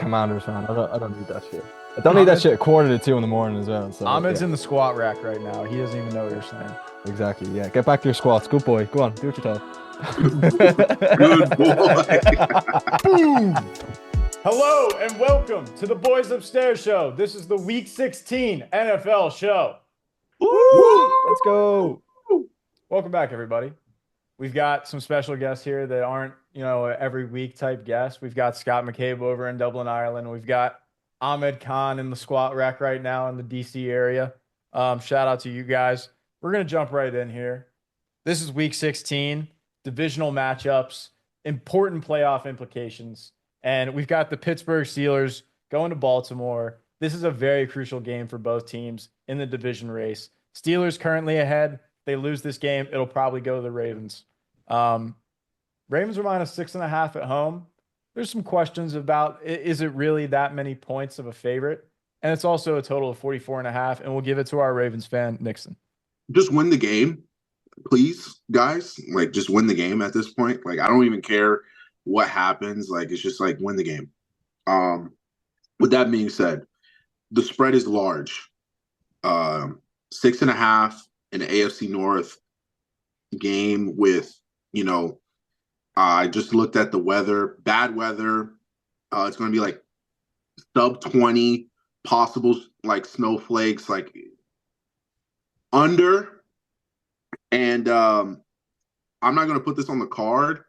Commanders fan. I don't need that shit. I don't need that shit at 1:45 in the morning as well. So Ahmed's yeah. in the squat rack right now. He doesn't even know what you're saying. Exactly. Yeah. Get back to your squats. Good boy. Go on. Do what you're told. Good boy. Boom! Hello and welcome to the Boys Upstairs Show. This is the Week 16 NFL show. Woo! Let's go. Welcome back, everybody. We've got some special guests here that aren't, every week type guests. We've got Scott McCabe over in Dublin, Ireland. We've got Ahmed Khan in the squat rack right now in the DC area. Shout out to you guys. We're going to jump right in here. This is Week 16, divisional matchups, important playoff implications. And we've got the Pittsburgh Steelers going to Baltimore. This is a very crucial game for both teams in the division race. Steelers currently ahead. They lose this game, it'll probably go to the Ravens. Ravens are minus 6.5 at home. There's some questions about, is it really that many points of a favorite? And it's also a total of 44.5. And we'll give it to our Ravens fan, Nixon. Just win the game, please, guys. Like, just win the game at this point. Like, I don't even care what happens. Like, it's just like win the game. With that being said, the spread is large. 6.5 in the AFC North game with, I just looked at the weather, bad weather. It's going to be like sub 20 possible like snowflakes, like under. And I'm not going to put this on the card,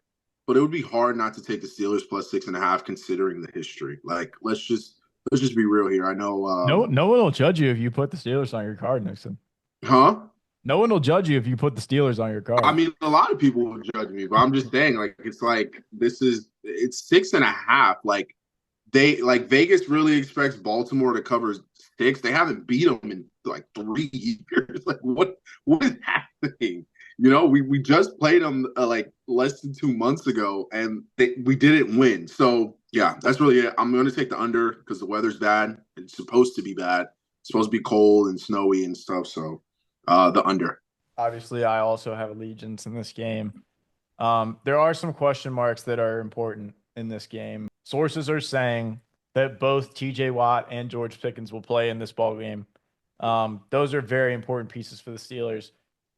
but it would be hard not to take the Steelers plus 6.5 considering the history. Like, let's just be real here. I know. No one will judge you if you put the Steelers on your card, Nixon. Huh? No one will judge you if you put the Steelers on your card. I mean, a lot of people will judge me, but I'm just saying, like, it's 6.5. Like, Vegas really expects Baltimore to cover 6. They haven't beat them in like 3 years. Like, what is happening? We just played them like less than 2 months ago, and we didn't win. So yeah, that's really it. I'm going to take the under because the weather's bad. It's supposed to be bad. It's supposed to be cold and snowy and stuff. So the under. Obviously, I also have allegiance in this game. There are some question marks that are important in this game. Sources are saying that both TJ Watt and George Pickens will play in this ball game. Those are very important pieces for the Steelers.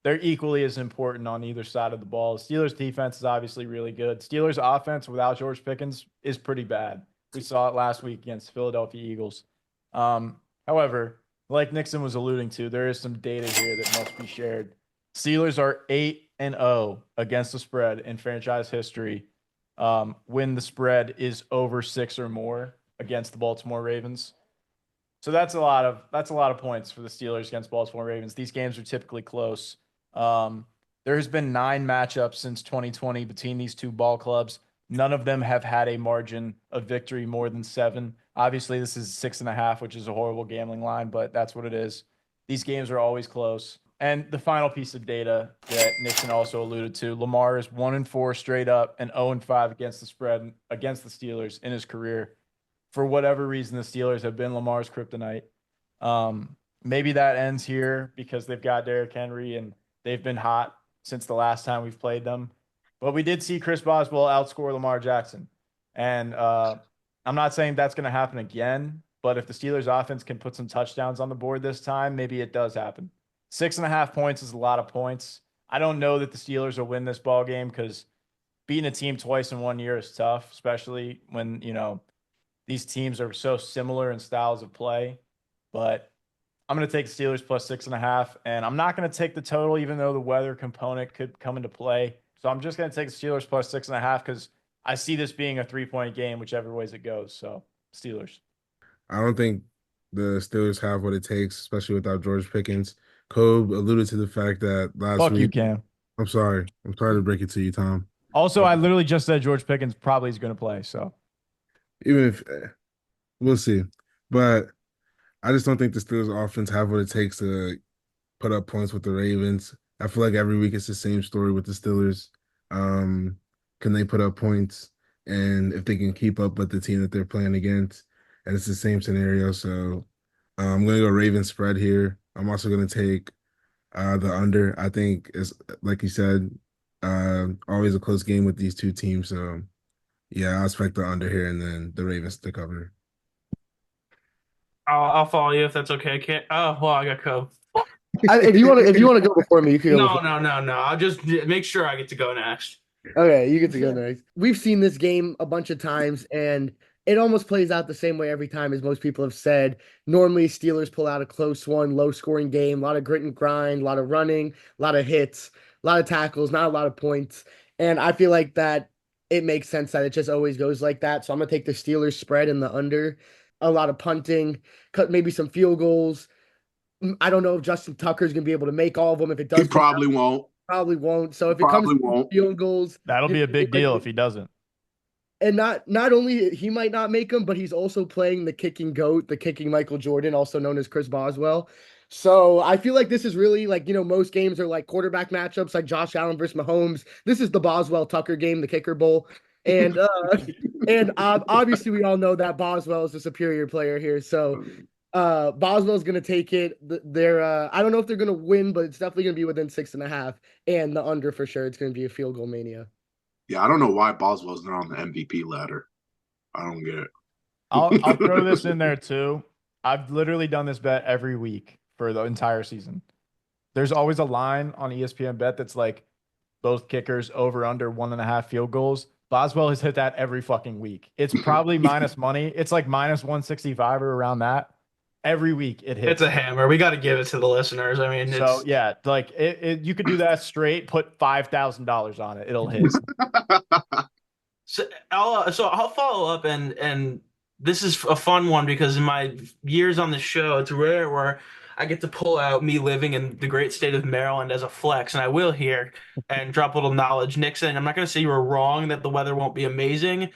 They're equally as important on either side of the ball. Steelers defense is obviously really good. Steelers offense without George Pickens is pretty bad. We saw it last week against Philadelphia Eagles. However, like Nixon was alluding to, there is some data here that must be shared. Steelers are 8-0 against the spread in franchise history when the spread is over 6 or more against the Baltimore Ravens. So that's a lot of points for the Steelers against Baltimore Ravens. These games are typically close. There has been 9 matchups since 2020 between these two ball clubs. None of them have had a margin of victory more than 7. Obviously, this is 6.5, which is a horrible gambling line, but that's what it is. These games are always close. And the final piece of data that Nixon also alluded to, Lamar is 1-4 straight up and 0-5 against the spread against the Steelers in his career. For whatever reason, the Steelers have been Lamar's kryptonite. Maybe that ends here because they've got Derrick Henry and they've been hot since the last time we've played them. But we did see Chris Boswell outscore Lamar Jackson. And I'm not saying that's going to happen again, but if the Steelers offense can put some touchdowns on the board this time, maybe it does happen. 6.5 points is a lot of points. I don't know that the Steelers will win this ball game because beating a team twice in 1 year is tough, especially when, these teams are so similar in styles of play. But I'm going to take the Steelers plus 6.5, and I'm not going to take the total, even though the weather component could come into play. So I'm just going to take the Steelers plus 6.5 because I see this being a 3-point game, whichever ways it goes. So Steelers. I don't think the Steelers have what it takes, especially without George Pickens. Kobe alluded to the fact that last Fuck week. you, Cam. I'm sorry to break it to you, Tom. Also, I literally just said George Pickens probably is going to play. So even if we'll see, but I just don't think the Steelers offense have what it takes to put up points with the Ravens. I feel like every week it's the same story with the Steelers. Can they put up points? And if they can keep up with the team that they're playing against, and it's the same scenario. So I'm going to go Ravens spread here. I'm also going to take the under. I think it's like you said, always a close game with these two teams. So yeah, I expect the under here and then the Ravens to cover. I'll follow you if that's okay. Can't. Oh, well, I got Cove. If you want to go before me, you can go No, before. no, no, no. I'll just make sure I get to go next. Okay, you get to go next. We've seen this game a bunch of times, and it almost plays out the same way every time, as most people have said. Normally, Steelers pull out a close one, low scoring game, a lot of grit and grind, a lot of running, a lot of hits, a lot of tackles, not a lot of points. And I feel like that it makes sense that it just always goes like that. So I'm gonna take the Steelers spread in the under. A lot of punting, cut maybe some field goals. I don't know if Justin Tucker's gonna be able to make all of them. If it He does, probably won't. probably won't. So He if it comes probably to won't. field goals, That'll be a big deal if he doesn't. and not only he might not make them, but he's also playing the kicking goat, the kicking Michael Jordan, also known as Chris Boswell. So I feel like this is really like, most games are like quarterback matchups, like Josh Allen versus Mahomes. This is the Boswell Tucker game, the Kicker Bowl. And obviously we all know that Boswell is the superior player here. So Boswell's gonna take it. They're I don't know if they're gonna win, but it's definitely gonna be within 6.5, and the under for sure. It's gonna be a field goal mania. Yeah, I don't know why Boswell's not on the MVP ladder. I don't get it. I'll throw this in there too. I've literally done this bet every week for the entire season. There's always a line on ESPN Bet that's like both kickers over under 1.5 field goals. Boswell has hit that every fucking week. It's probably minus money. It's like minus 165 or around that. Every week it hits. It's a hammer. We got to give it to the listeners. I mean, So yeah, like you could do that straight. Put $5,000 on it. It'll hit. So I'll follow up, and this is a fun one because in my years on the show, it's rare where I get to pull out me living in the great state of Maryland as a flex, and I will here and drop a little knowledge. Nixon, I'm not going to say you were wrong that the weather won't be amazing.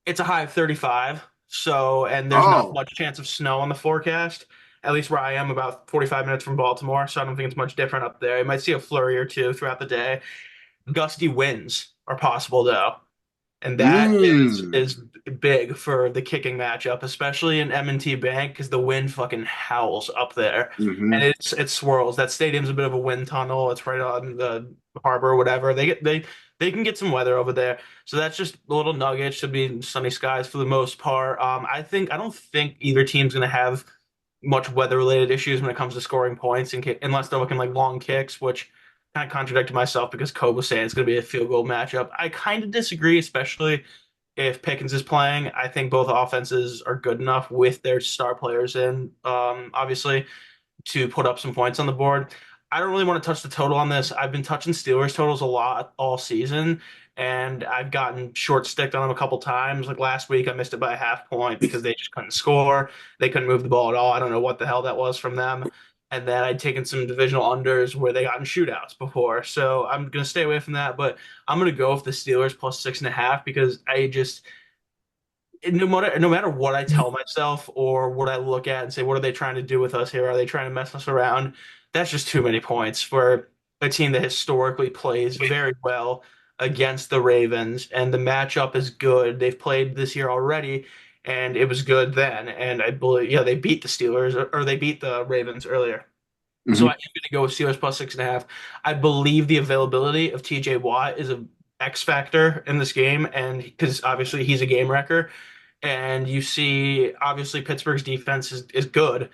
It's a high of 35, so and there's not much chance of snow on the forecast. At least where I am, about 45 minutes from Baltimore, so I don't think it's much different up there. You might see a flurry or two throughout the day. Gusty winds are possible though. And that is big for the kicking matchup, especially in M&T Bank, because the wind fucking howls up there, and it swirls. That stadium's a bit of a wind tunnel. It's right on the harbor or whatever. They can get some weather over there, so that's just a little nugget. Should be sunny skies for the most part. I don't think either team's gonna have much weather related issues when it comes to scoring points, unless they're looking like long kicks, which kind of contradicted myself because Kobe was saying it's going to be a field goal matchup. I kind of disagree, especially if Pickens is playing. I think both offenses are good enough with their star players in, obviously, to put up some points on the board. I don't really want to touch the total on this. I've been touching Steelers totals a lot all season, and I've gotten short sticked on them a couple times. Like last week, I missed it by a half point because they just couldn't score. They couldn't move the ball at all. I don't know what the hell that was from them. And then I'd taken some divisional unders where they got in shootouts before. So I'm going to stay away from that. But I'm going to go with the Steelers plus 6.5 because no matter what I tell myself or what I look at and say, what are they trying to do with us here? Are they trying to mess us around? That's just too many points for a team that historically plays very well against the Ravens. And the matchup is good. They've played this year already, and it was good then. And I believe, yeah, they beat the Steelers or they beat the Ravens earlier. So I'm going to go with Steelers plus 6.5. I believe the availability of TJ Watt is a X factor in this game, and because obviously he's a game wrecker, and you see obviously Pittsburgh's defense is good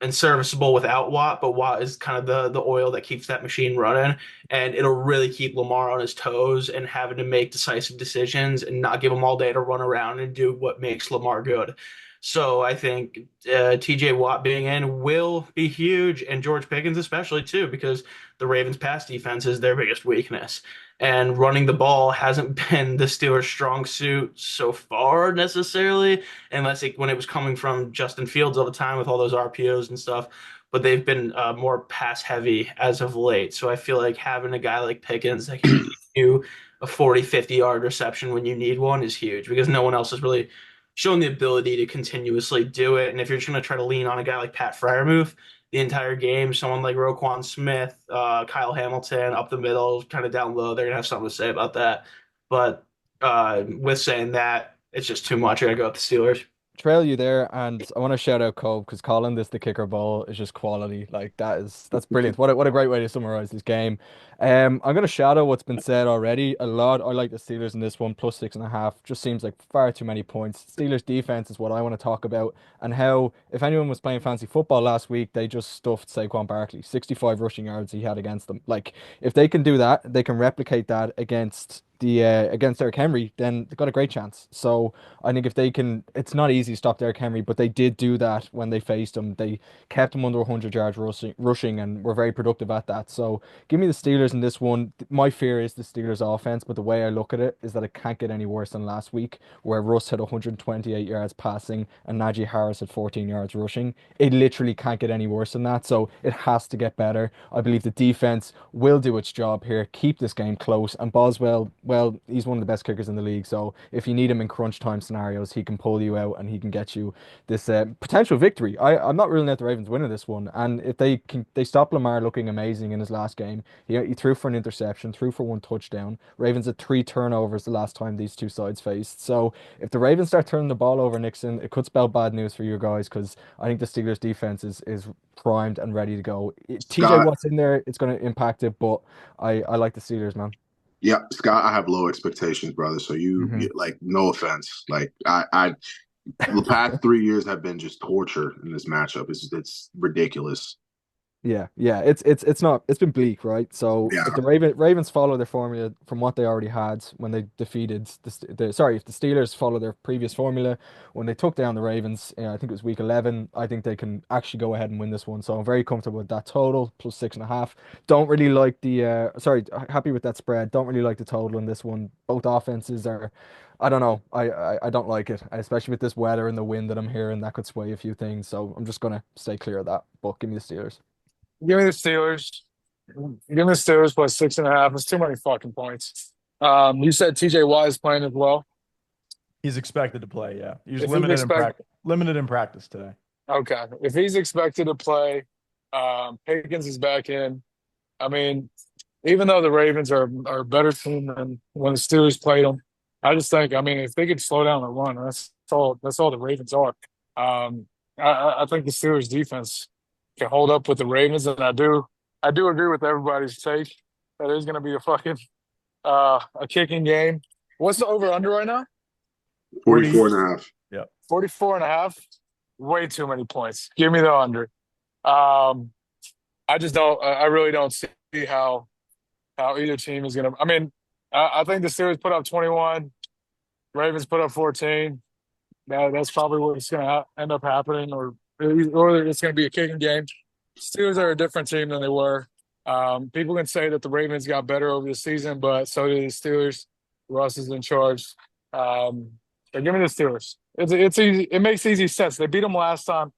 and serviceable without Watt, but Watt is kind of the oil that keeps that machine running, and it'll really keep Lamar on his toes and having to make decisive decisions and not give him all day to run around and do what makes Lamar good. So I think TJ Watt being in will be huge, and George Pickens especially too, because the Ravens' pass defense is their biggest weakness, and running the ball hasn't been the Steelers' strong suit so far necessarily, when it was coming from Justin Fields all the time with all those RPOs and stuff. But they've been more pass heavy as of late. So I feel like having a guy like Pickens that can give you a 40, 50-yard reception when you need one is huge because no one else has really shown the ability to continuously do it. And if you're just going to try to lean on a guy like Pat Freiermuth the entire game, someone like Roquan Smith, Kyle Hamilton up the middle, kind of down low, they're going to have something to say about that. But with saying that, it's just too much. I got to go with the Steelers. trail you there, and I want to shout out Cole because calling this the kicker bowl is just quality. Like that's brilliant. What a great way to summarize this game. I'm gonna shadow what's been said already a lot. I like the Steelers in this one, plus 6.5. Just seems like far too many points. Steelers defense is what I want to talk about, and how if anyone was playing fancy football last week, they just stuffed Saquon Barkley. 65 rushing yards he had against them. Like if they can do that, they can replicate that against Derrick Henry, then they've got a great chance. So I think if they can, it's not easy to stop Derrick Henry, but they did do that when they faced him. They kept him under 100 yards rushing and were very productive at that. So give me the Steelers in this one. My fear is the Steelers offense, but the way I look at it is that it can't get any worse than last week, where Russ had 128 yards passing and Najee Harris had 14 yards rushing. It literally can't get any worse than that. So it has to get better. I believe the defense will do its job here, keep this game close, and Boswell, well, he's one of the best kickers in the league. So if you need him in crunch time scenarios, he can pull you out and he can get you this potential victory. I'm not ruling out the Ravens winning this one, and if they stop Lamar looking amazing in his last game. He threw for an interception, threw for one touchdown. Ravens had 3 turnovers the last time these two sides faced. So if the Ravens start turning the ball over, Nixon, it could spell bad news for you guys because I think the Steelers defense is primed and ready to go. TJ Scott, Watt's in there, it's going to impact it, but I like the Steelers, man. yeah, Scott, I have low expectations, brother. So Mhm. like, no offense. Like, the past 3 years have been just torture in this matchup. It's ridiculous. Yeah. It's not. It's been bleak, right? So Yeah. if the Ravens follow their formula from what they already had when they defeated if the Steelers follow their previous formula when they took down the Ravens, I think it was week 11. I think they can actually go ahead and win this one. So I'm very comfortable with that total plus 6.5. Don't really like the happy with that spread. Don't really like the total in this one. Both offenses are. I don't know. I don't like it, especially with this weather and the wind that I'm hearing. That could sway a few things. So I'm just gonna stay clear of that. But give me the Steelers. Give me the Steelers. Give me the Steelers plus 6.5. It's too many fucking points. You said TJ Watt is playing as well. He's expected to play. Yeah, he was If he's limited in expect- practice. Limited in practice today. Okay. If he's expected to play, Pickens is back in. I mean, even though the Ravens are a better team than when the Steelers played them, I just think, I mean, if they could slow down the run, that's all the Ravens are. I think the Steelers defense can hold up with the Ravens, and I do agree with everybody's take that it's going to be a fucking a kicking game. What's the over under right now? 44.5. 44.5. Way too many points. Give me the under. I just don't. I really don't see how either team is going to. I mean, I think the Steelers put up 21, Ravens put up 14. That's probably what's going to end up happening, or it's going to be a kicking game. Steelers are a different team than they were. People can say that the Ravens got better over the season, but so did the Steelers. Russ is in charge. So give me the Steelers. It's easy. It makes easy sense. They beat them last time.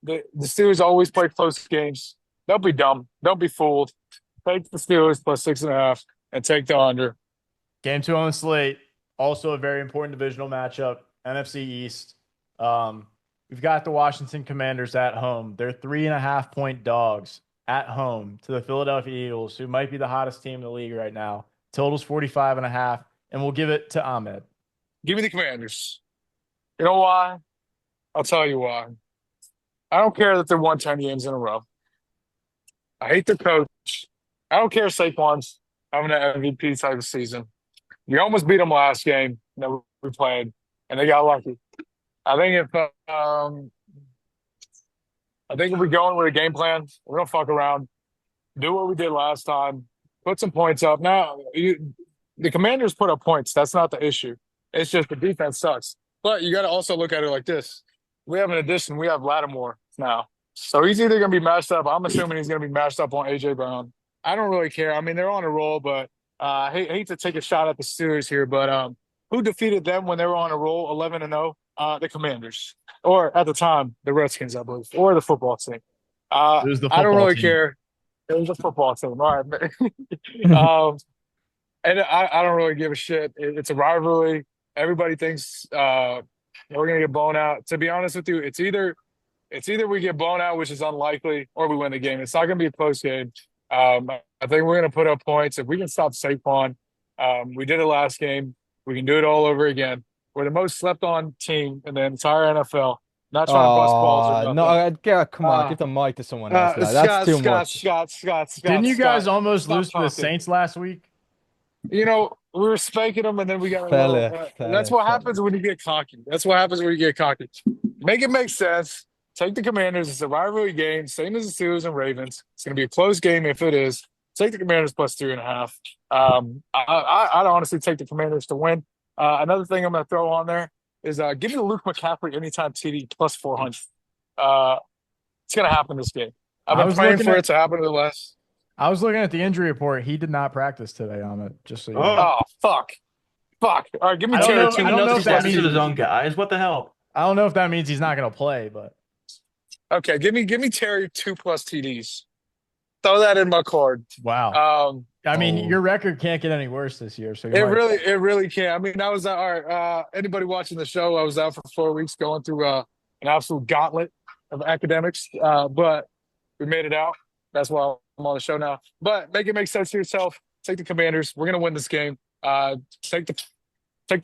The Steelers always play close games. Don't be dumb. Don't be fooled. Take the Steelers plus 6.5 and take the under. Game 2 on the slate. Also a very important divisional matchup. NFC East. We've got the Washington Commanders at home. They're 3.5-point dogs at home to the Philadelphia Eagles, who might be the hottest team in the league right now. Total's 45.5, and we'll give it to Ahmed. Give me the Commanders. You know why? I'll tell you why. I don't care that they won 10 games in a row. I hate their coach. I don't care if Saquon's having an MVP type of season. We almost beat them last game that we played, and they got lucky. I think if we go in with a game plan, we're gonna fuck around, do what we did last time, put some points up. Now, the Commanders put up points. That's not the issue. It's just the defense sucks. But you got to also look at it like this: we have an addition. We have Lattimore now, so he's either gonna be matched up. I'm assuming he's gonna be matched up on AJ Brown. I don't really care. I mean, they're on a roll, but I hate to take a shot at the Steelers here, but who defeated them when they were on a roll, 11-0? The Commanders, or at the time, the Redskins, I believe, or the football team. It was the I don't football really team. care. It was a football team, all right. And I don't really give a shit. It's a rivalry. Everybody thinks we're gonna get blown out. To be honest with you, it's either we get blown out, which is unlikely, or we win the game. It's not gonna be a close game. I think we're gonna put up points if we can stop Saquon. We did it last game. We can do it all over again. We're the most slept on team in the entire NFL. Not trying to bust balls or Oh no! nothing. Come on, give the mic to someone else, lad. That's Scott, too Scott, much. Scott, Scott, Didn't Scott, you guys Scott. almost Stop lose to the talking. Saints last week? We were spanking them, and then we got a little. Fella, That's fella, what fella. happens when you get cocky. That's what happens when you get cocky. Make it make sense. Take the Commanders. It's a rivalry game, same as the Steelers and Ravens. It's going to be a close game if it is. Take the Commanders plus 3.5. I'd honestly take the Commanders to win. Another thing I'm going to throw on there is give me Luke McCaffrey anytime TD plus 400. It's going to happen this game. I've been praying for it to happen in the last. I was looking at the injury report. He did not practice today on it. Just so you know. Oh, fuck. All right, give me I don't Terry. know- I don't know if that means his own guys. What the hell? I don't know if that means he's not going to play, but Okay, give me Terry 2+ TDs. Throw that in my card. wow. I mean, Oh. your record can't get any worse this year. So It really can. I mean, I was all right. Anybody watching the show? I was out for 4 weeks going through an absolute gauntlet of academics, but we made it out. That's why I'm on the show now. But make it make sense to yourself. Take the Commanders. We're gonna win this game. Take the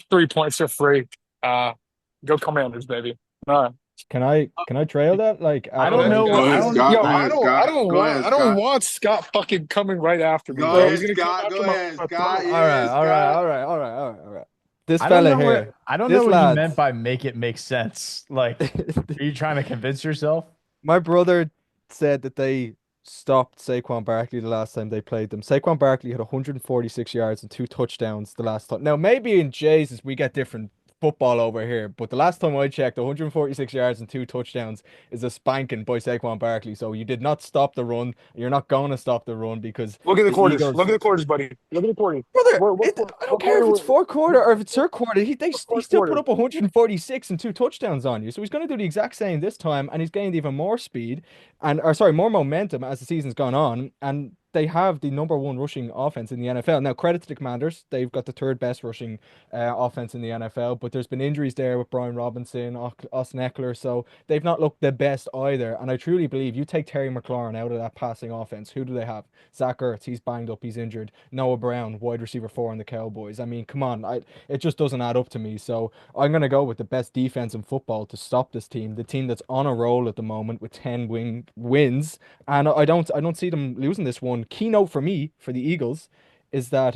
3 points. They're free. Go Commanders, baby. All right. Can I trail that? Like, I don't know. Go ahead, Scott. Yo, Go ahead, Scott. Go ahead, I don't Scott. want Scott fucking coming right after me. Go bro. ahead, He's gonna come Scott. after Go my ahead, throat. Scott. all right, Yeah, all right, Scott. all right. This I don't fella know here. what, I don't this know what lad- you meant by make it make sense. Like, are you trying to convince yourself? My brother said that they stopped Saquon Barkley the last time they played them. Saquon Barkley had 146 yards and 2 touchdowns the last time. Now, maybe in Jesus we get different football over here, but the last time I checked, 146 yards and 2 touchdowns is a spanking by Saquon Barkley. So you did not stop the run. You're not going to stop the run because Look at the quarters. Eagles- Look at the quarters, buddy. Look at the quarters. Brother, What I don't care if it's fourth quarter or if it's third quarter. He fourth still quarter? put up 146 and 2 touchdowns on you. So he's going to do the exact same this time, and he's gained even more speed more momentum as the season's gone on. And they have the number 1 rushing offense in the NFL. Now, credit to the Commanders. They've got the 3rd best rushing offense in the NFL, but there's been injuries there with Brian Robinson, Austin Eckler, so they've not looked the best either. And I truly believe you take Terry McLaurin out of that passing offense, who do they have? Zach Ertz, he's banged up, he's injured. Noah Brown, wide receiver 4 on the Cowboys. I mean, come on, it just doesn't add up to me. So I'm going to go with the best defense in football to stop this team, the team that's on a roll at the moment with 10 wins. And I don't see them losing this one. Keynote for me, for the Eagles, is that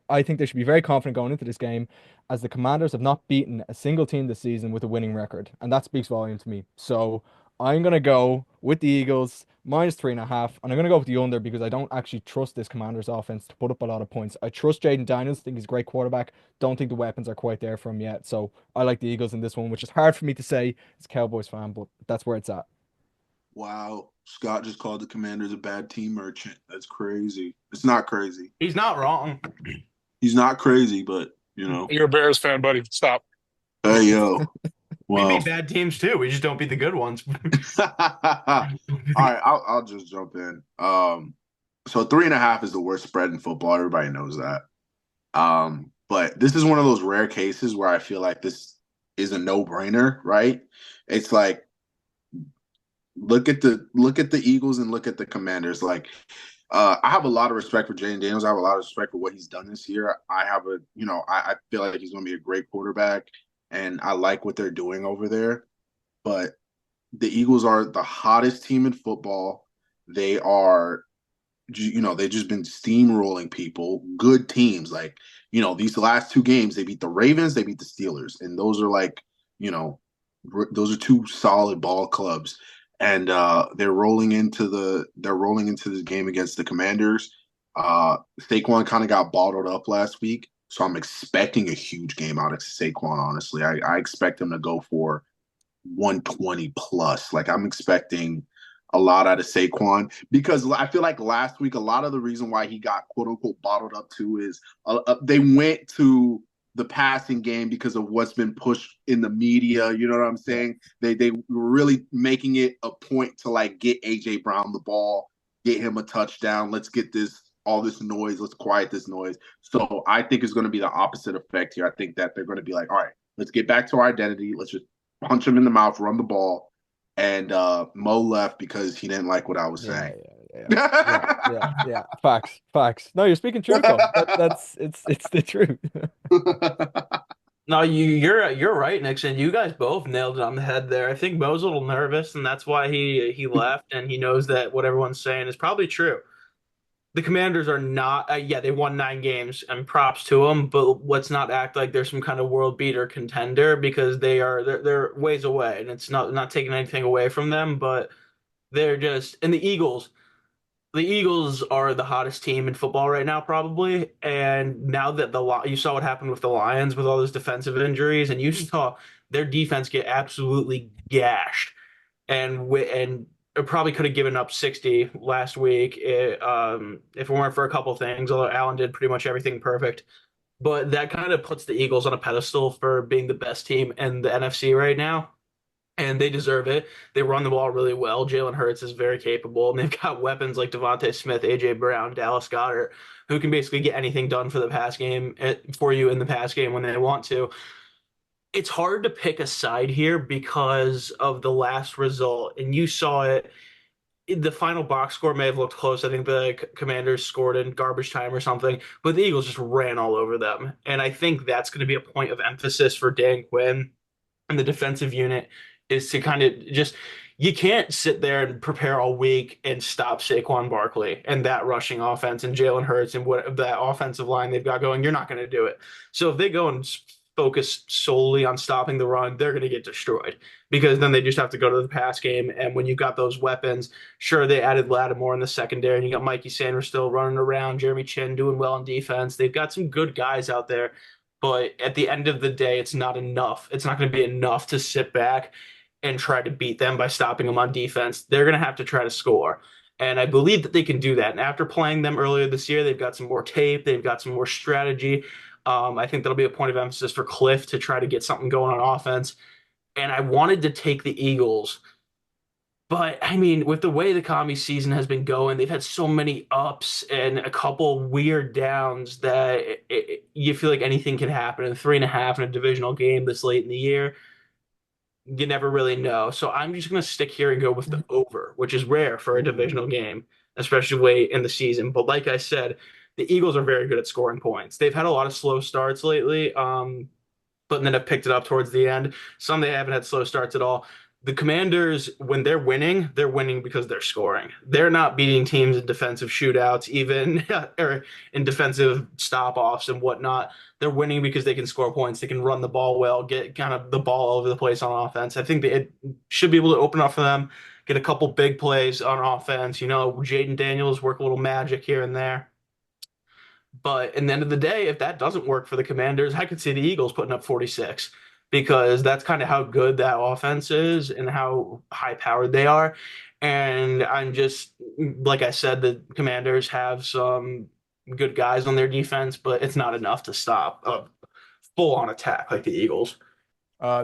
I think they should be very confident going into this game, as the Commanders have not beaten a single team this season with a winning record, and that speaks volume to me. So I'm gonna go with the Eagles minus 3.5, and I'm gonna go with the under because I don't actually trust this Commanders offense to put up a lot of points. I trust Jaden Daniels, think he's a great quarterback. Don't think the weapons are quite there for him yet. So I like the Eagles in this one, which is hard for me to say as a Cowboys fan, but that's where it's at. Wow. Scott just called the Commanders a bad team merchant. That's crazy. It's not crazy. He's not wrong. He's not crazy, but, you know. You're a Bears fan, buddy. Stop. Hey, yo. We Wow. beat bad teams too. We just don't beat the good ones. All right, I'll just jump in. So 3.5 is the worst spread in football. Everybody knows that. But this is one of those rare cases where I feel like this is a no-brainer, right? It's like look at the Eagles and look at the Commanders. Like, I have a lot of respect for Jaden Daniels. I have a lot of respect for what he's done this year. I feel like he's going to be a great quarterback, and I like what they're doing over there. But the Eagles are the hottest team in football. They are, they've just been steamrolling people, good teams. Like, these last 2 games, they beat the Ravens, they beat the Steelers. And those are like, those are 2 solid ball clubs. And they're rolling into this game against the Commanders. Saquon kind of got bottled up last week. So I'm expecting a huge game out of Saquon, honestly. I expect him to go for 120 plus. Like, I'm expecting a lot out of Saquon because I feel like last week a lot of the reason why he got quote unquote bottled up too is they went to the passing game because of what's been pushed in the media. You know what I'm saying? They were really making it a point to like get AJ Brown the ball, get him a touchdown. Let's get all this noise. Let's quiet this noise. So I think it's going to be the opposite effect here. I think that they're going to be like, all right, let's get back to our identity. Let's just punch him in the mouth, run the ball. And Mo left because he didn't like what I was saying. Yeah. Facts. No, you're speaking true, Cole. It's the truth. No, you're right, Nixon. You guys both nailed it on the head there. I think Mo's a little nervous, and that's why he left, and he knows that what everyone's saying is probably true. The Commanders are not, yeah, they won 9 games, and props to them. But let's not act like they're some kind of world beater contender because they're ways away, and it's not taking anything away from them. But they're just, and the Eagles are the hottest team in football right now, probably. And now that you saw what happened with the Lions with all those defensive injuries, and you saw their defense get absolutely gashed, and it probably could have given up 60 last week if it weren't for a couple things. Although Allen did pretty much everything perfect, but that kind of puts the Eagles on a pedestal for being the best team in the NFC right now, and they deserve it. They run the ball really well. Jalen Hurts is very capable, and they've got weapons like Devontae Smith, AJ Brown, Dallas Goedert, who can basically get anything done for the pass game for you in the pass game when they want to. It's hard to pick a side here because of the last result, and you saw it. The final box score may have looked close. I think the Commanders scored in garbage time or something, but the Eagles just ran all over them, and I think that's going to be a point of emphasis for Dan Quinn and the defensive unit is to kind of just you can't sit there and prepare all week and stop Saquon Barkley and that rushing offense and Jalen Hurts and what that offensive line they've got going. You're not going to do it. So if they go and focus solely on stopping the run, they're going to get destroyed because then they just have to go to the pass game. And when you've got those weapons, sure, they added Lattimore in the secondary and you got Mikey Sanders still running around, Jeremy Chin doing well on defense. They've got some good guys out there. But at the end of the day, it's not enough. It's not going to be enough to sit back and try to beat them by stopping them on defense. They're going to have to try to score. And I believe that they can do that. And after playing them earlier this year, they've got some more tape, they've got some more strategy. I think that'll be a point of emphasis for Cliff to try to get something going on offense. And I wanted to take the Eagles, but I mean, with the way the commie season has been going, they've had so many ups and a couple weird downs that you feel like anything can happen. And 3.5 in a divisional game this late in the year, you never really know. So I'm just going to stick here and go with the over, which is rare for a divisional game, especially late in the season. But like I said, the Eagles are very good at scoring points. They've had a lot of slow starts lately, but then have picked it up towards the end. Some they haven't had slow starts at all. The Commanders, when they're winning because they're scoring. They're not beating teams in defensive shootouts, even or in defensive stop-offs and whatnot. They're winning because they can score points. They can run the ball well, get kind of the ball all over the place on offense. I think it should be able to open up for them, get a couple big plays on offense. You know, Jaden Daniels work a little magic here and there. But in the end of the day, if that doesn't work for the Commanders, I could see the Eagles putting up 46 because that's kind of how good that offense is and how high powered they are. And I'm just, like I said, the Commanders have some good guys on their defense, but it's not enough to stop a full on attack like the Eagles.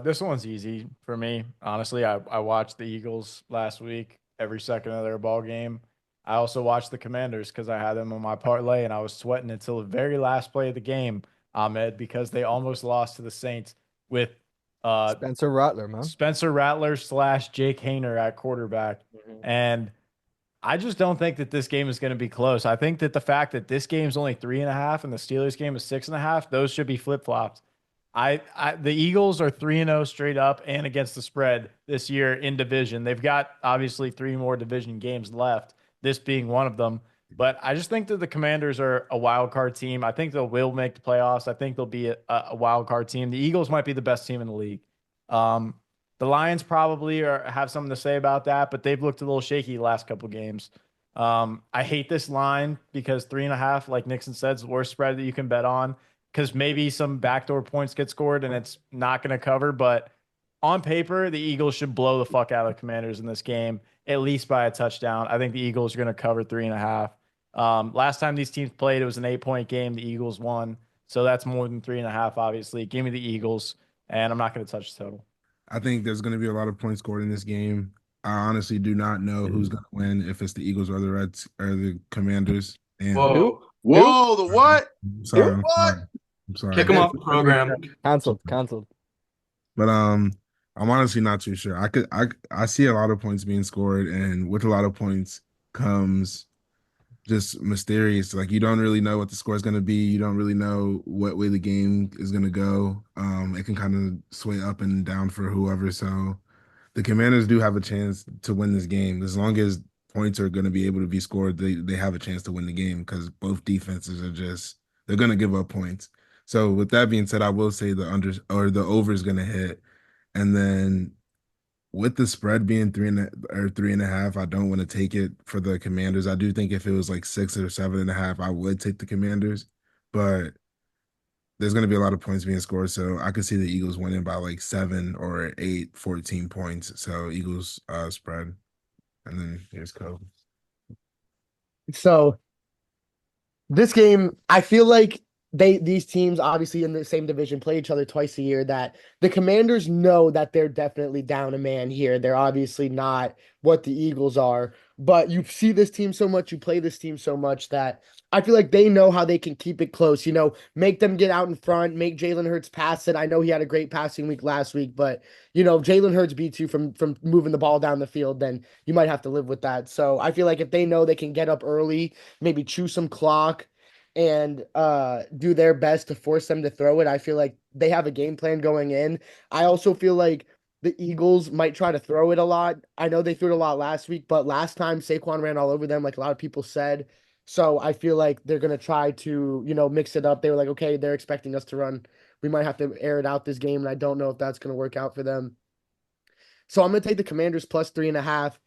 This one's easy for me. Honestly, I watched the Eagles last week, every second of their ball game. I also watched the Commanders because I had them on my parlay, and I was sweating until the very last play of the game, Ahmed, because they almost lost to the Saints with Spencer Rattler, man. Spencer Rattler / Jake Hayner at quarterback. And I just don't think that this game is going to be close. I think that the fact that this game is only 3.5 and the Steelers game is 6.5, those should be flip-flopped. The Eagles are 3-0 straight up and against the spread this year in division. They've got obviously 3 more division games left, this being one of them. But I just think that the Commanders are a wild card team. I think they will make the playoffs. I think they'll be a wild card team. The Eagles might be the best team in the league. The Lions probably have something to say about that, but they've looked a little shaky the last couple games. I hate this line because 3.5, like Nixon said, is the worst spread that you can bet on because maybe some backdoor points get scored and it's not going to cover. But on paper, the Eagles should blow the fuck out of the Commanders in this game, at least by a touchdown. I think the Eagles are going to cover 3.5. Last time these teams played, it was an 8-point game. The Eagles won. So that's more than 3.5, obviously. Give me the Eagles, and I'm not going to touch the total. I think there's going to be a lot of points scored in this game. I honestly do not know who's going to win, if it's the Eagles or the Reds or the Commanders. And Whoa. Whoa, the what? I'm sorry. What? I'm sorry. Kick them off the program. Canceled. But I'm honestly not too sure. I see a lot of points being scored, and with a lot of points comes just mysterious. Like you don't really know what the score is going to be. You don't really know what way the game is going to go. It can kind of sway up and down for whoever. So the Commanders do have a chance to win this game as long as points are going to be able to be scored. They have a chance to win the game because both defenses are just they're going to give up points. So with that being said, I will say the under or the over is going to hit, and then with the spread being 3.5, I don't want to take it for the Commanders. I do think if it was like 6 or 7.5, I would take the Commanders, but there's going to be a lot of points being scored. So I could see the Eagles winning by like 7 or 8, 14 points. So Eagles spread. And then here's Kobe. So this game, I feel like these teams obviously in the same division play each other twice a year. That the Commanders know that they're definitely down a man here. They're obviously not what the Eagles are, but you see this team so much, you play this team so much that I feel like they know how they can keep it close. Make them get out in front, make Jalen Hurts pass it. I know he had a great passing week last week, but if Jalen Hurts beats you from moving the ball down the field, then you might have to live with that. So I feel like if they know they can get up early, maybe chew some clock and do their best to force them to throw it. I feel like they have a game plan going in. I also feel like the Eagles might try to throw it a lot. I know they threw it a lot last week, but last time Saquon ran all over them, like a lot of people said. So I feel like they're gonna try to, mix it up. They were like, okay, they're expecting us to run. We might have to air it out this game, and I don't know if that's gonna work out for them. So I'm gonna take the Commanders plus 3.5.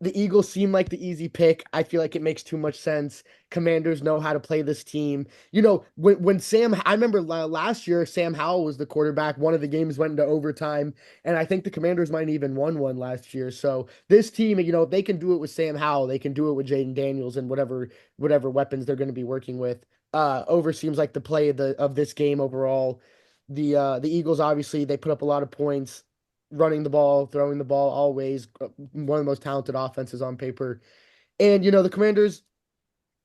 The Eagles seem like the easy pick. I feel like it makes too much sense. Commanders know how to play this team. When I remember last year, Sam Howell was the quarterback. One of the games went into overtime, and I think the Commanders might even won one last year. So this team, if they can do it with Sam Howell, they can do it with Jaden Daniels and whatever weapons they're going to be working with. Over seems like the play of this game overall. The Eagles obviously they put up a lot of points running the ball, throwing the ball, always one of the most talented offenses on paper. And the Commanders,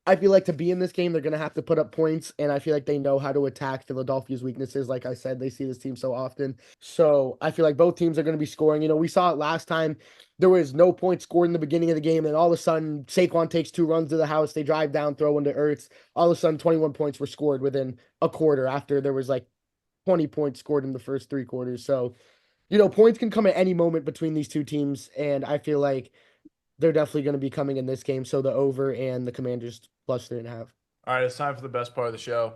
I feel like to be in this game, they're going to have to put up points, and I feel like they know how to attack Philadelphia's weaknesses. Like I said, they see this team so often. So I feel like both teams are going to be scoring. We saw it last time. There was no points scored in the beginning of the game, and all of a sudden, Saquon takes 2 runs to the house. They drive down, throw into Ertz. All of a sudden, 21 points were scored within a quarter after there was like 20 points scored in the first 3 quarters. So points can come at any moment between these two teams, and I feel like they're definitely going to be coming in this game. So the over and the Commanders plus 3.5. All right, it's time for the best part of the show.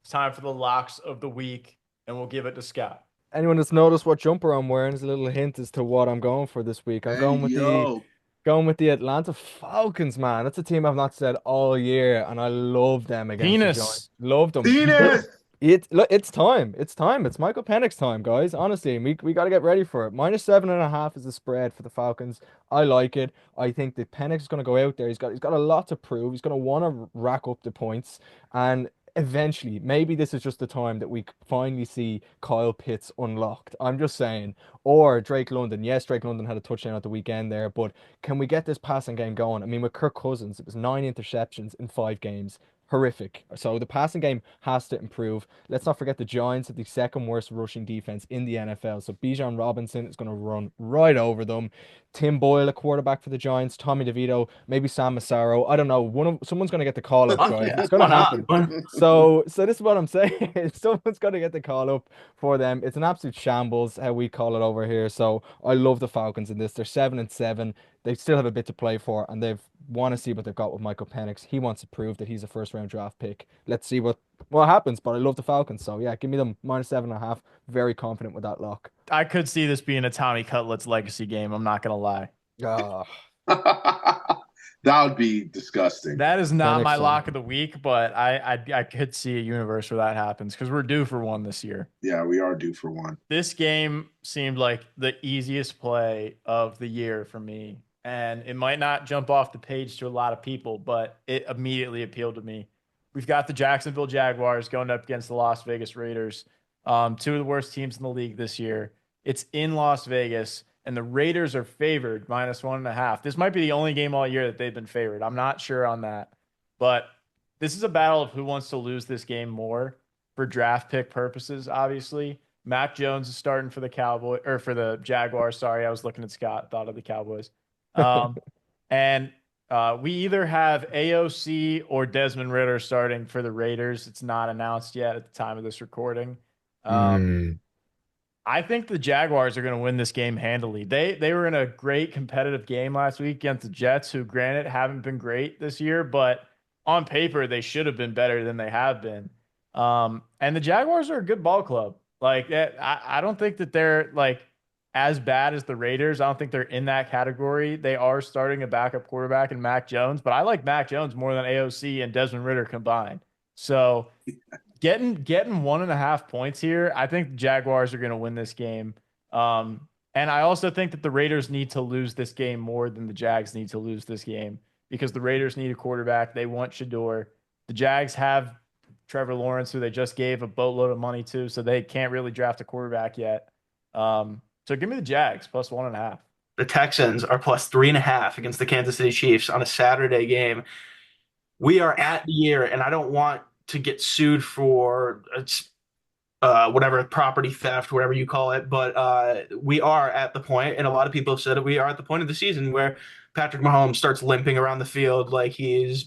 It's time for the locks of the week, and we'll give it to Scott. Anyone that's noticed what jumper I'm wearing is a little hint as to what I'm going for this week. I'm Hey, going with the yo. going with the Atlanta Falcons, man. That's a team I've not said all year, and I love them against the Penis. Giants. Loved them. Penis. It's time. It's time. It's Michael Penix time, guys. Honestly, and we got to get ready for it. -7.5 is the spread for the Falcons. I like it. I think that Penix is going to go out there. He's got a lot to prove. He's going to want to rack up the points, and eventually, maybe this is just the time that we finally see Kyle Pitts unlocked. I'm just saying, or Drake London. Yes, Drake London had a touchdown at the weekend there, but can we get this passing game going? I mean, with Kirk Cousins, it was 9 interceptions in 5 games. Horrific. So the passing game has to improve. Let's not forget the Giants are the second worst rushing defense in the NFL. So Bijan Robinson is going to run right over them. Tim Boyle, a quarterback for the Giants. Tommy DeVito, maybe Sam Massaro. I don't know. Someone's going to get the call up, guys. It's going to happen. So this is what I'm saying. Someone's going to get the call up for them. It's an absolute shambles how we call it over here. So I love the Falcons in this. They're 7-7. They still have a bit to play for, and they've want to see what they've got with Michael Penix. He wants to prove that he's a first round draft pick. Let's see what happens. But I love the Falcons, so yeah, give me them -7.5. Very confident with that lock. I could see this being a Tommy Cutlett's legacy game. I'm not going to lie. That would be disgusting. That is not my Penix lock of the week, but I could see a universe where that happens because we're due for one this year. Yeah, we are due for one. This game seemed like the easiest play of the year for me. And it might not jump off the page to a lot of people, but it immediately appealed to me. We've got the Jacksonville Jaguars going up against the Las Vegas Raiders, 2 of the worst teams in the league this year. It's in Las Vegas, and the Raiders are favored -1.5. This might be the only game all year that they've been favored. I'm not sure on that, but this is a battle of who wants to lose this game more for draft pick purposes. Obviously, Mac Jones is starting for the Jaguars. Sorry, I was looking at Scott, thought of the Cowboys. And We either have AOC or Desmond Ritter starting for the Raiders. It's not announced yet at the time of this recording. Mm. I think the Jaguars are going to win this game handily. They were in a great competitive game last week against the Jets, who granted haven't been great this year, but on paper they should have been better than they have been. And the Jaguars are a good ball club. Like I don't think that they're like as bad as the Raiders. I don't think they're in that category. They are starting a backup quarterback in Mac Jones, but I like Mac Jones more than AOC and Desmond Ritter combined. So getting 1.5 points here, I think the Jaguars are going to win this game. And I also think that the Raiders need to lose this game more than the Jags need to lose this game because the Raiders need a quarterback. They want Shador. The Jags have Trevor Lawrence, who they just gave a boatload of money to, so they can't really draft a quarterback yet. So give me the Jags plus 1.5. The Texans are plus 3.5 against the Kansas City Chiefs on a Saturday game. We are at the year, and I don't want to get sued for whatever property theft, whatever you call it, but we are at the point, and a lot of people have said it, we are at the point of the season where Patrick Mahomes starts limping around the field like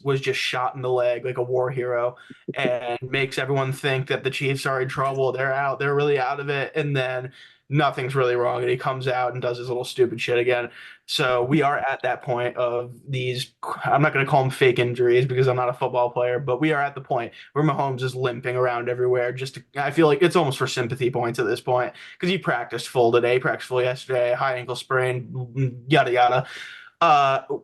was just shot in the leg like a war hero, and makes everyone think that the Chiefs are in trouble. They're out. They're really out of it, and then nothing's really wrong, and he comes out and does his little stupid shit again. So we are at that point of these. I'm not going to call them fake injuries because I'm not a football player, but we are at the point where Mahomes is limping around everywhere. I feel like it's almost for sympathy points at this point because he practiced full today, practiced full yesterday, high ankle sprain, yada yada.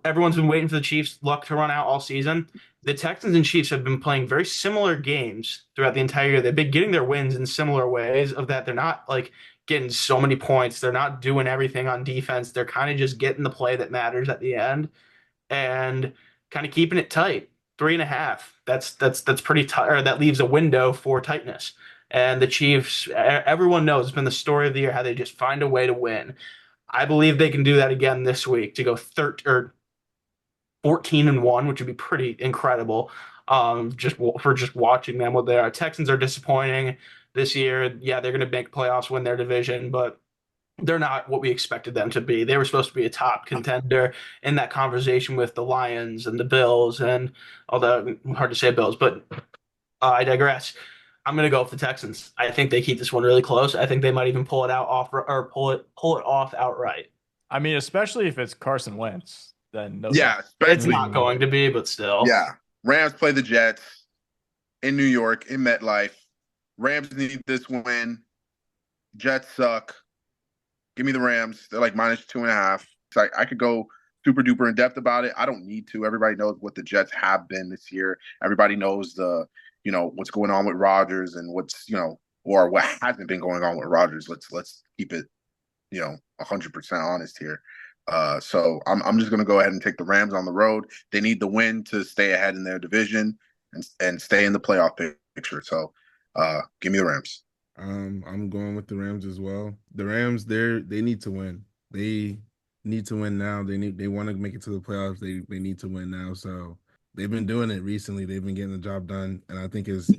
Everyone's been waiting for the Chiefs' luck to run out all season. The Texans and Chiefs have been playing very similar games throughout the entire year. They've been getting their wins in similar ways. Of that, they're not like getting so many points. They're not doing everything on defense. They're kind of just getting the play that matters at the end and kind of keeping it tight. 3.5. That's pretty tight. Or that leaves a window for tightness. And the Chiefs, everyone knows it's been the story of the year how they just find a way to win. I believe they can do that again this week to go 14-1, which would be pretty incredible. Just watching them what they are. Texans are disappointing this year. Yeah, they're going to make playoffs, win their division, but they're not what we expected them to be. They were supposed to be a top contender in that conversation with the Lions and the Bills, and although hard to say Bills, but I digress. I'm going to go with the Texans. I think they keep this one really close. I think they might even pull it out off or pull it off outright. I mean, especially if it's Carson Wentz, then no. Yeah, It's especially not going to be, but still. yeah. Rams play the Jets in New York in MetLife. Rams need this win. Jets suck. Give me the Rams. They're like minus 2.5. It's like I could go super duper in depth about it. I don't need to. Everybody knows what the Jets have been this year. Everybody knows what's going on with Rodgers and what's or what hasn't been going on with Rodgers. Let's keep it 100% honest here. So I'm just gonna go ahead and take the Rams on the road. They need the win to stay ahead in their division and stay in the playoff picture. So give me the Rams. I'm going with the Rams as well. The Rams, they need to win. They need to win now. They want to make it to the playoffs. They need to win now. So they've been doing it recently. They've been getting the job done, and I think it's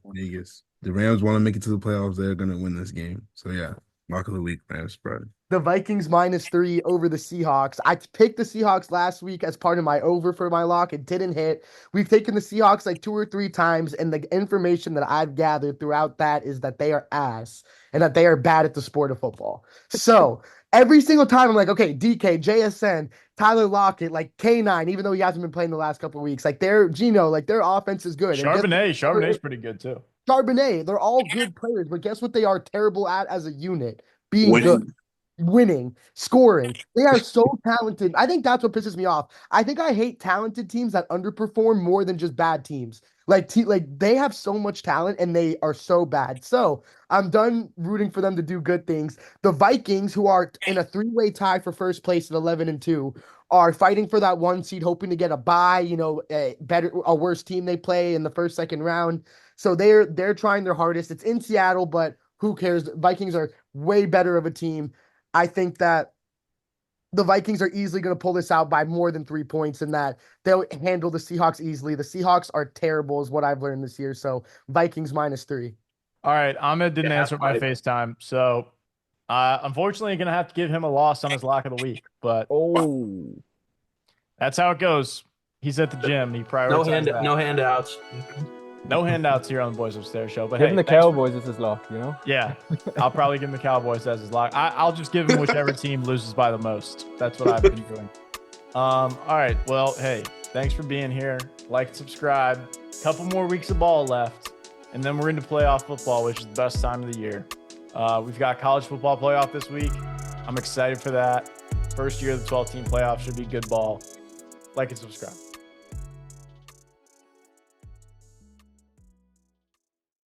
Vegas. The Rams want to make it to the playoffs. They're going to win this game. So yeah, lock of the week, Rams spread. The Vikings -3 over the Seahawks. I picked the Seahawks last week as part of my over for my lock. It didn't hit. We've taken the Seahawks like 2 or 3 times, and the information that I've gathered throughout that is that they are ass and that they are bad at the sport of football. So every single time I'm like, okay, DK, JSN, Tyler Lockett, like K9, even though he hasn't been playing the last couple of weeks, like their offense is good. Charbonnet's pretty good too. Charbonnet, they're all good players, but guess what they are terrible at as a unit? Being good. Winning, scoring. They are so talented. I think that's what pisses me off. I think I hate talented teams that underperform more than just bad teams. Like they have so much talent and they are so bad. So I'm done rooting for them to do good things. The Vikings, who are in a 3-way tie for first place at 11-2, are fighting for that 1 seed, hoping to get a bye. A worse team they play in the first, second round. So they're trying their hardest. It's in Seattle, but who cares? The Vikings are way better of a team. I think that the Vikings are easily going to pull this out by more than 3 points and that they'll handle the Seahawks easily. The Seahawks are terrible is what I've learned this year. So Vikings -3. All right. Ahmed didn't answer my FaceTime. So unfortunately, going to have to give him a loss on his lock of the week. But That's how it goes. He's at the gym. He prioritizes that. No handouts. No handouts here on the Boys Upstairs show. But Give hey, him the thanks Cowboys as his lock, you know? yeah, I'll probably give him the Cowboys as his lock. I'll just give him whichever team loses by the most. That's what I've been doing. All right. Well, hey, thanks for being here. Like, subscribe. Couple more weeks of ball left, and then we're into playoff football, which is the best time of the year. We've got college football playoff this week. I'm excited for that. First year of the 12-team playoff should be good ball. Like and subscribe.